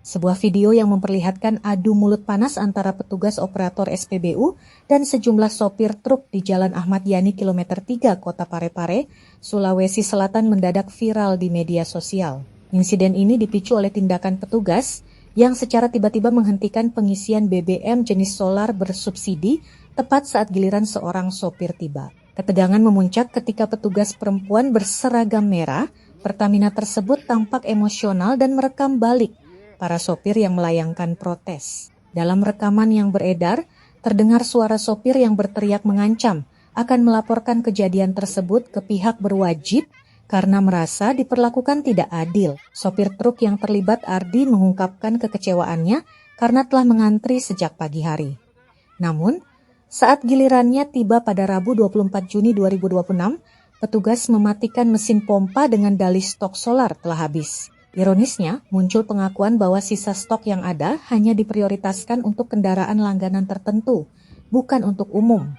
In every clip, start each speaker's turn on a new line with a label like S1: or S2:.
S1: Sebuah video yang memperlihatkan adu mulut panas antara petugas operator SPBU dan sejumlah sopir truk di Jalan Ahmad Yani kilometer 3 Kota Parepare, Sulawesi Selatan mendadak viral di media sosial. Insiden ini dipicu oleh tindakan petugas yang secara tiba-tiba menghentikan pengisian BBM jenis solar bersubsidi tepat saat giliran seorang sopir tiba. Ketegangan memuncak ketika petugas perempuan berseragam merah Pertamina tersebut tampak emosional dan merekam balik para sopir yang melayangkan protes. Dalam rekaman yang beredar, terdengar suara sopir yang berteriak mengancam akan melaporkan kejadian tersebut ke pihak berwajib karena merasa diperlakukan tidak adil. Sopir truk yang terlibat Ardi mengungkapkan kekecewaannya karena telah mengantri sejak pagi hari. Namun, saat gilirannya tiba pada Rabu 24 Juni 2026, petugas mematikan mesin pompa dengan dalih stok solar telah habis. Ironisnya, muncul pengakuan bahwa sisa stok yang ada hanya diprioritaskan untuk kendaraan langganan tertentu, bukan untuk umum.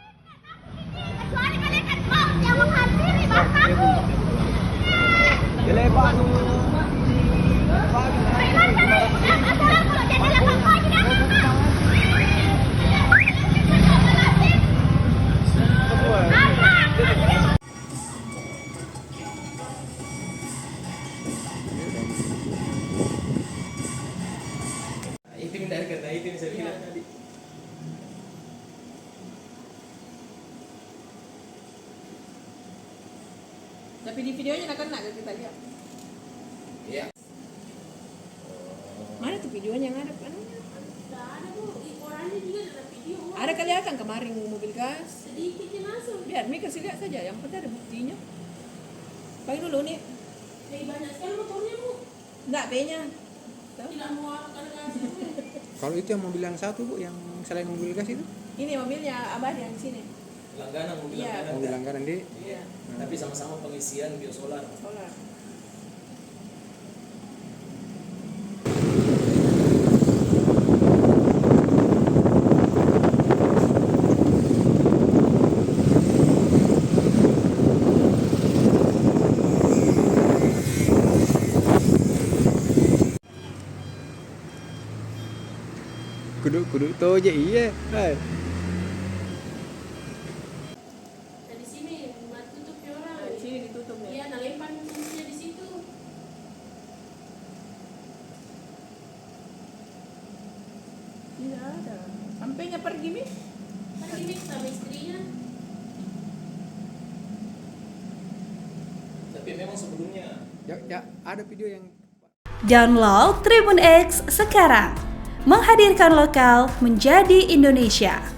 S2: Itu bisa bilang tadi.
S3: Tapi di videonya nak kena kita lihat.
S2: Iya.
S3: Mana tuh videonya yang ada?
S4: Tidak ada bu, orangnya juga ada video.
S3: Ada kelihatan kemarin mobil gas.
S4: Sedikitnya langsung.
S3: Biar Mi kasih lihat saja, yang penting ada buktinya. Pakai dulu nih.
S4: Lebih banyak sekali motornya bu.
S3: Enggak, B-nya.
S4: Tidak mau akan gas.
S5: Kalau itu yang mobil yang satu bu, yang selain mobil gas itu?
S3: Ini mobilnya Abah yang sini.
S2: Langganan, mobil
S3: Iya.
S2: langganan.
S5: Mobil langganan di?
S2: Iya. Tapi sama-sama pengisian biosolar.
S3: Solar.
S5: Kudu to aja iya. Hai.
S4: Nah di sini buat tutup ya orang.
S3: Nah, di sini ditutup nih.
S4: Iya, nah lempar kuncinya di situ.
S3: Tidak ada. Sampainya pergi Mi.
S4: Kan ini sama istrinya.
S2: Tapi memang sebelumnya
S5: Ya, ada video yang
S6: Download Tribun X sekarang. Menghadirkan lokal menjadi Indonesia.